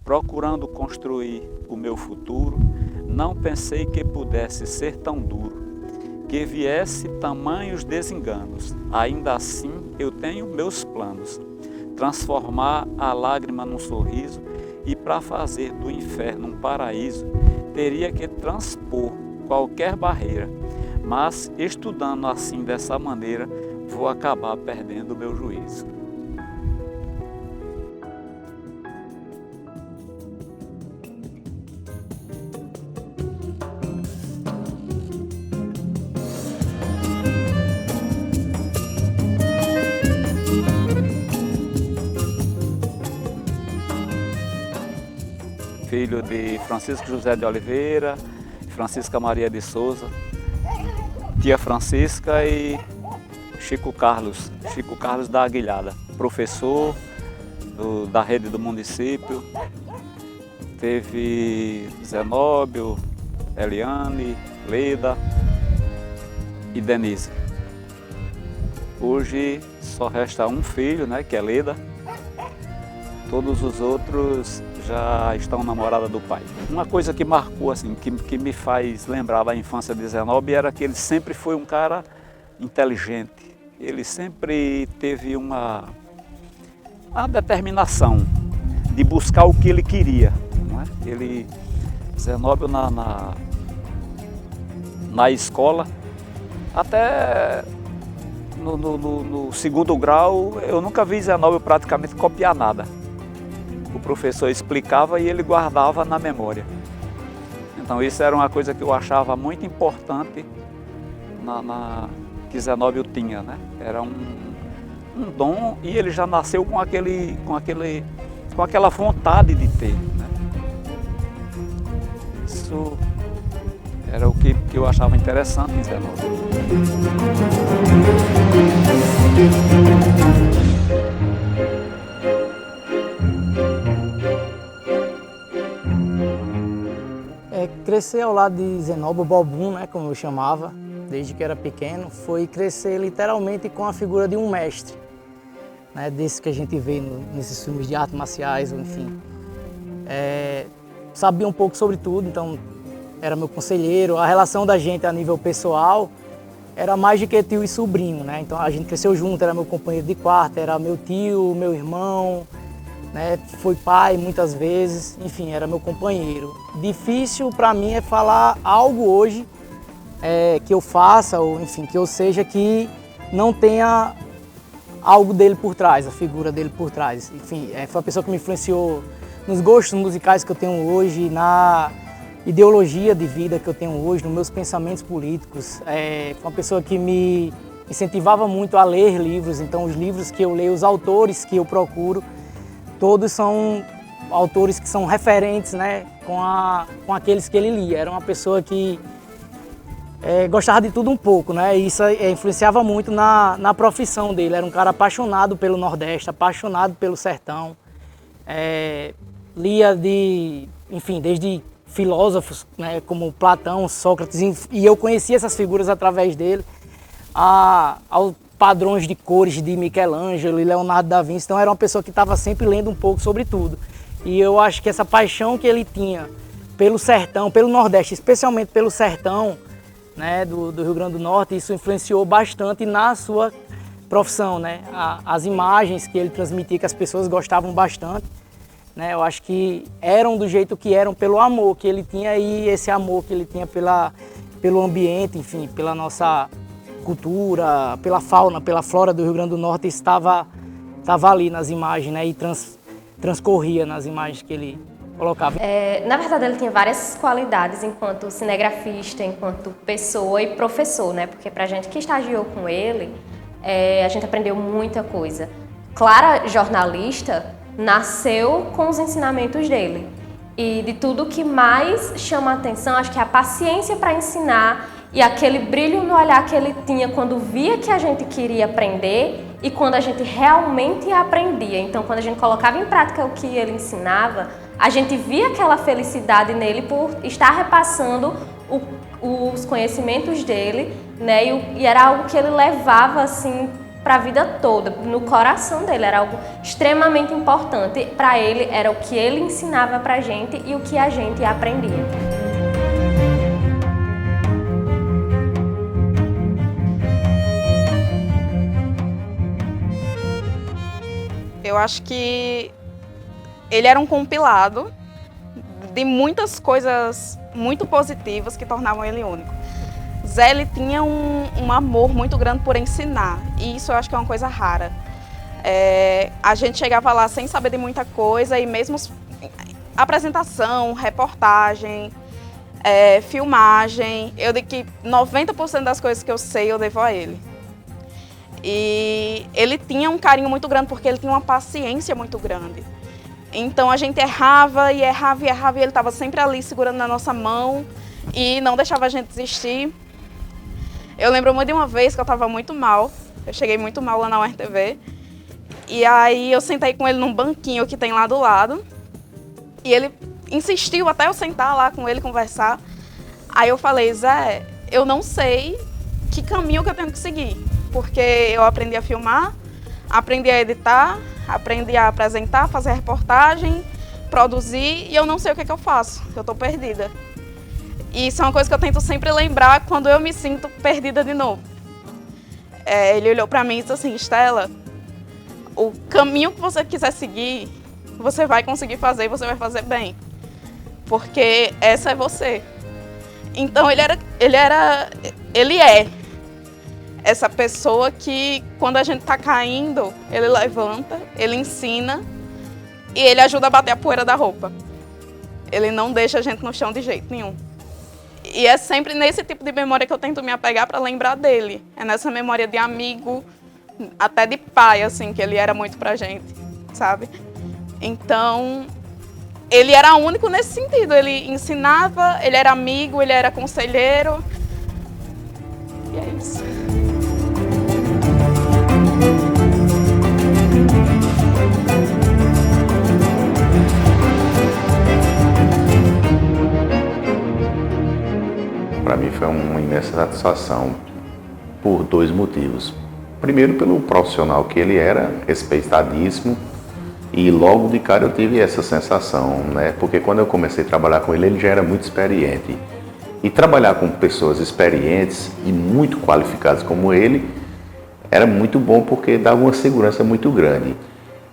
procurando construir o meu futuro, não pensei que pudesse ser tão duro, que viesse tamanhos desenganos. Ainda assim eu tenho meus planos, transformar a lágrima num sorriso, e para fazer do inferno um paraíso, teria que transpor qualquer barreira. Mas estudando assim dessa maneira, vou acabar perdendo o meu juízo. Filho de Francisco José de Oliveira, Francisca Maria de Souza, tia Francisca e Chico Carlos da Aguilhada, professor da rede do município. Teve Zenóbio, Eliane, Leda e Denise. Hoje só resta um filho, né, que é Leda. Todos os outros já estão namorada do pai. Uma coisa que marcou, assim, que me faz lembrar da infância de Zenóbio era que ele sempre foi um cara inteligente. Ele sempre teve uma determinação de buscar o que ele queria, não é? Zenóbio na escola, até no segundo grau, eu nunca vi Zenóbio praticamente copiar nada. O professor explicava e ele guardava na memória. Então isso era uma coisa que eu achava muito importante que Zenóbio tinha, né? Era um dom e ele já nasceu com aquela vontade de ter, né? Isso era o que eu achava interessante em Zenóbio. Crescer ao lado de Zenóbio, Bobum, né, como eu chamava, desde que era pequeno, foi crescer literalmente com a figura de um mestre, né, desse que a gente vê nesses filmes de artes marciais, enfim. Sabia um pouco sobre tudo, então era meu conselheiro. A relação da gente a nível pessoal era mais de que tio e sobrinho, né? Então a gente cresceu junto, era meu companheiro de quarto, era meu tio, meu irmão, né? Foi pai muitas vezes, enfim, era meu companheiro. Difícil para mim é falar algo hoje que eu faça, ou enfim, que eu seja, que não tenha algo dele por trás, a figura dele por trás. Enfim, foi a pessoa que me influenciou nos gostos musicais que eu tenho hoje, na ideologia de vida que eu tenho hoje, nos meus pensamentos políticos. Foi uma pessoa que me incentivava muito a ler livros, então os livros que eu leio, os autores que eu procuro, todos são autores que são referentes, né, com aqueles que ele lia. Era uma pessoa que gostava de tudo um pouco, né, e isso influenciava muito na profissão dele. Era um cara apaixonado pelo Nordeste, apaixonado pelo sertão. Lia enfim, desde filósofos, né, como Platão, Sócrates, e eu conhecia essas figuras através dele, aos padrões de cores de Michelangelo e Leonardo da Vinci. Então era uma pessoa que estava sempre lendo um pouco sobre tudo. E eu acho que essa paixão que ele tinha pelo sertão, pelo Nordeste, especialmente pelo sertão, né, do Rio Grande do Norte, isso influenciou bastante na sua profissão, né? As imagens que ele transmitia, que as pessoas gostavam bastante, né? Eu acho que eram do jeito que eram, pelo amor que ele tinha, e esse amor que ele tinha pelo ambiente, enfim, pela nossa cultura, pela fauna, pela flora do Rio Grande do Norte, estava ali nas imagens, né? E transcorria nas imagens que ele colocava. Na verdade, ele tinha várias qualidades enquanto cinegrafista, enquanto pessoa e professor, né? Porque pra gente que estagiou com ele, a gente aprendeu muita coisa. Clara, jornalista, nasceu com os ensinamentos dele. E de tudo que mais chama a atenção, acho que é a paciência para ensinar e aquele brilho no olhar que ele tinha quando via que a gente queria aprender e quando a gente realmente aprendia. Então, quando a gente colocava em prática o que ele ensinava, a gente via aquela felicidade nele por estar repassando os conhecimentos dele, né? E era algo que ele levava assim para a vida toda, no coração dele, era algo extremamente importante. Para ele, era o que ele ensinava para a gente e o que a gente aprendia. Eu acho que ele era um compilado de muitas coisas muito positivas que tornavam ele único. Zé, ele tinha um amor muito grande por ensinar, e isso eu acho que é uma coisa rara. A gente chegava lá sem saber de muita coisa, e mesmo apresentação, reportagem, filmagem, eu digo que 90% das coisas que eu sei eu devo a ele. E ele tinha um carinho muito grande porque ele tinha uma paciência muito grande. Então a gente errava e errava e errava, e ele estava sempre ali segurando na nossa mão e não deixava a gente desistir. Eu lembro muito de uma vez que eu estava muito mal, eu cheguei muito mal lá na UERN-TV, e aí eu sentei com ele num banquinho que tem lá do lado, e ele insistiu até eu sentar lá com ele, conversar. Aí eu falei, Zé, eu não sei que caminho que eu tenho que seguir, porque eu aprendi a filmar, aprendi a editar, aprendi a apresentar, fazer reportagem, produzir, e eu não sei o que eu faço, eu estou perdida. E isso é uma coisa que eu tento sempre lembrar quando eu me sinto perdida de novo. Ele olhou para mim e disse assim, Estela, o caminho que você quiser seguir, você vai conseguir fazer e você vai fazer bem, porque essa é você. Então ele é essa pessoa que, quando a gente está caindo, ele levanta, ele ensina e ele ajuda a bater a poeira da roupa. Ele não deixa a gente no chão de jeito nenhum. E é sempre nesse tipo de memória que eu tento me apegar para lembrar dele. É nessa memória de amigo, até de pai, assim, que ele era muito pra gente, sabe? Então, ele era único nesse sentido. Ele ensinava, ele era amigo, ele era conselheiro. E é isso. Para mim foi uma imensa satisfação por dois motivos. Primeiro, pelo profissional que ele era, respeitadíssimo, e logo de cara eu tive essa sensação, né? Porque quando eu comecei a trabalhar com ele, ele já era muito experiente. E trabalhar com pessoas experientes e muito qualificadas como ele era muito bom porque dava uma segurança muito grande.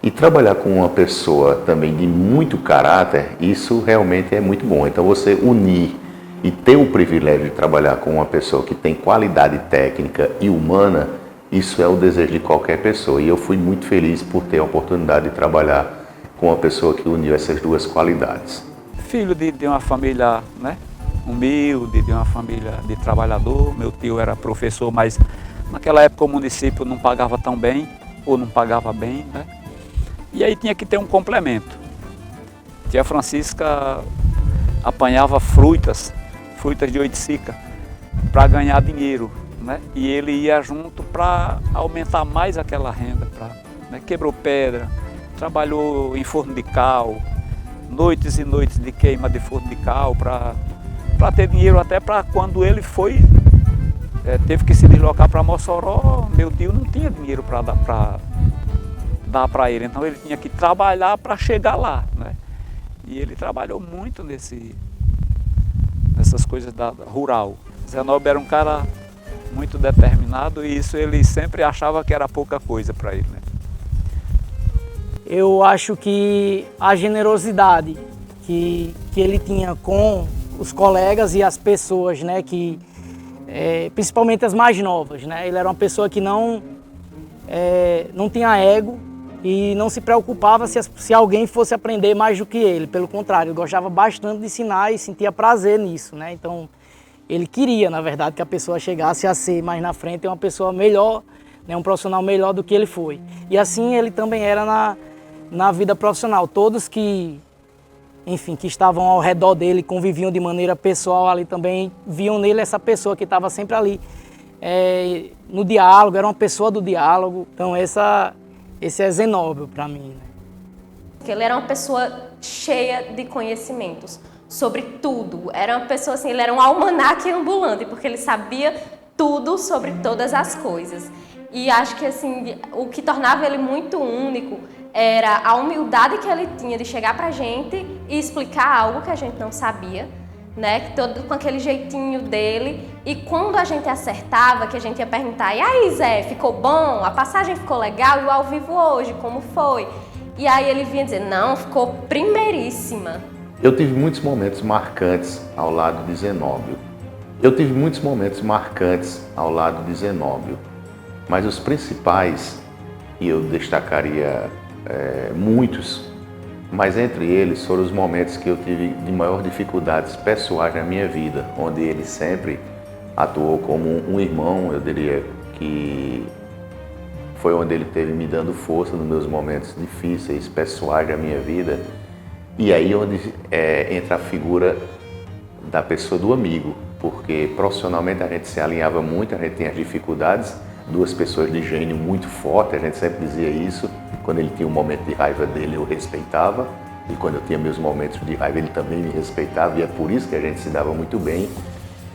E trabalhar com uma pessoa também de muito caráter, isso realmente é muito bom. Então você unir e ter o privilégio de trabalhar com uma pessoa que tem qualidade técnica e humana, isso é o desejo de qualquer pessoa. E eu fui muito feliz por ter a oportunidade de trabalhar com uma pessoa que uniu essas duas qualidades. Filho de uma família, né, humilde, de uma família de trabalhador. Meu tio era professor, mas naquela época o município não pagava tão bem, ou não pagava bem, né? E aí tinha que ter um complemento. Tia Francisca apanhava frutas de oiticica, para ganhar dinheiro, né? E ele ia junto para aumentar mais aquela renda, né? Quebrou pedra, trabalhou em forno de cal, noites e noites de queima de forno de cal, para ter dinheiro até para quando ele teve que se deslocar para Mossoró, meu tio não tinha dinheiro para dar para ele, então ele tinha que trabalhar para chegar lá, né? E ele trabalhou muito nessas coisas da rural. Zé Nobre era um cara muito determinado e isso ele sempre achava que era pouca coisa para ele, né? Eu acho que a generosidade que ele tinha com os colegas e as pessoas, né, principalmente as mais novas, né? Ele era uma pessoa que não tinha ego e não se preocupava se alguém fosse aprender mais do que ele. Pelo contrário, ele gostava bastante de ensinar e sentia prazer nisso, né? Então, ele queria, na verdade, que a pessoa chegasse a ser mais na frente uma pessoa melhor, né? Um profissional melhor do que ele foi. E assim ele também era na vida profissional. Todos que estavam ao redor dele, conviviam de maneira pessoal ali também, viam nele essa pessoa que estava sempre ali no diálogo, era uma pessoa do diálogo. Então, esse é Zé Nobre para mim, né? Ele era uma pessoa cheia de conhecimentos sobre tudo. Era uma pessoa assim, ele era um almanaque ambulante, porque ele sabia tudo sobre todas as coisas. E acho que assim, o que tornava ele muito único era a humildade que ele tinha de chegar pra gente e explicar algo que a gente não sabia, né? Todo com aquele jeitinho dele. E quando a gente acertava, que a gente ia perguntar: "E aí, Zé, ficou bom? A passagem ficou legal? E o ao vivo hoje, como foi?" E aí ele vinha dizer: "Não, ficou primeiríssima." Eu tive muitos momentos marcantes ao lado de Zenóbio. Eu tive muitos momentos marcantes ao lado de Zenóbio. Mas os principais, e eu destacaria muitos, mas entre eles foram os momentos que eu tive de maior dificuldades pessoais na minha vida, onde ele sempre atuou como um irmão, eu diria que foi onde ele teve me dando força nos meus momentos difíceis, pessoais da minha vida. E aí onde entra a figura da pessoa do amigo, porque profissionalmente a gente se alinhava muito, a gente tinha as dificuldades, duas pessoas de gênio muito forte, a gente sempre dizia isso. Quando ele tinha um momento de raiva dele, eu respeitava, e quando eu tinha meus momentos de raiva, ele também me respeitava, e é por isso que a gente se dava muito bem.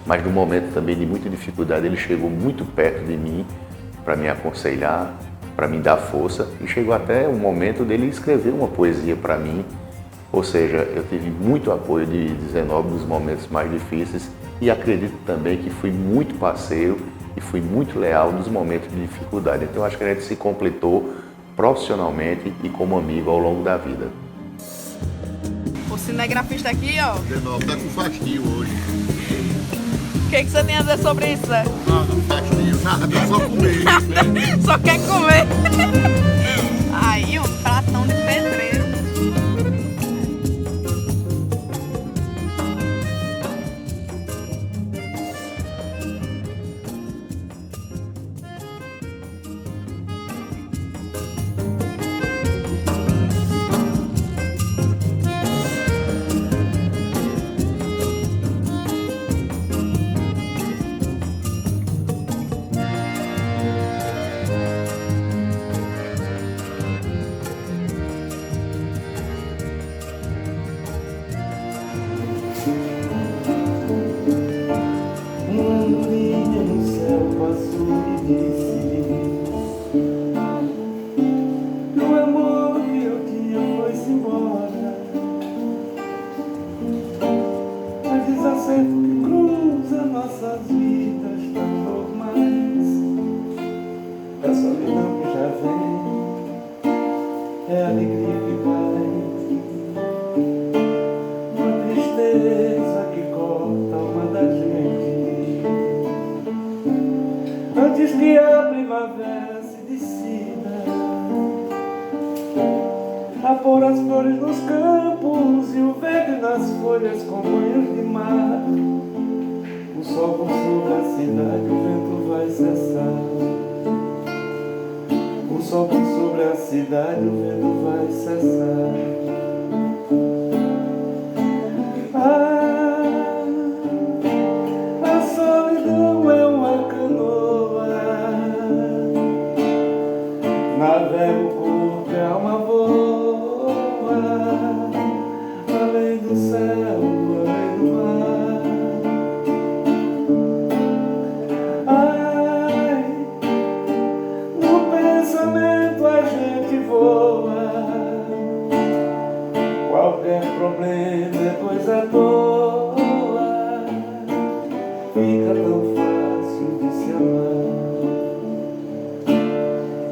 Mas no momento também de muita dificuldade, ele chegou muito perto de mim para me aconselhar, para me dar força, e chegou até o momento dele escrever uma poesia para mim. Ou seja, eu tive muito apoio de Zenóbio nos momentos mais difíceis, e acredito também que fui muito parceiro e fui muito leal nos momentos de dificuldade. Então acho que a gente se completou profissionalmente e como amigo ao longo da vida. O cinegrafista aqui, ó. Zenóbio tá com fastio hoje. O que você tem a dizer sobre isso, Zé? Nada, fastio, nada, só comer. Só quer comer. Aí, um pratão de pedreiro. Antes que a primavera se decida a pôr as flores nos campos e o verde nas folhas com banhos de mar, o sol por sobre a cidade, o vento vai cessar. O sol por sobre a cidade, o vento vai cessar. A solidão é uma canoa, navega o corpo e a alma voa, além do céu, além do mar. Ai, no pensamento a gente voa, qualquer problema é coisa à toa, fica tão fácil de se amar.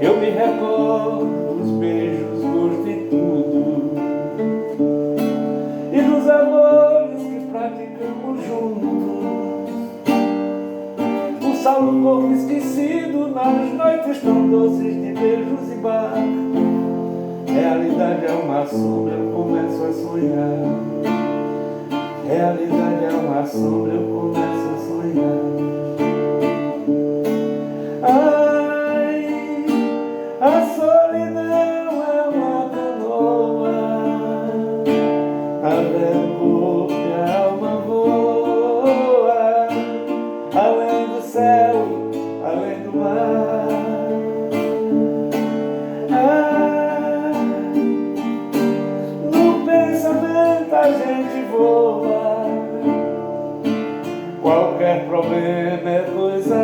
Eu me recordo dos beijos, gosto e tudo, e dos amores que praticamos juntos. O sal no corpo esquecido nas noites tão doces de beijos e bar. Realidade é uma sombra, eu começo a sonhar. Realidade é uma sombra, eu começo a sonhar. Ai, a solidão é uma canoa, navega o corpo e a alma voa, além do céu, além do mar. No pensamento a gente voa, qualquer problema é coisa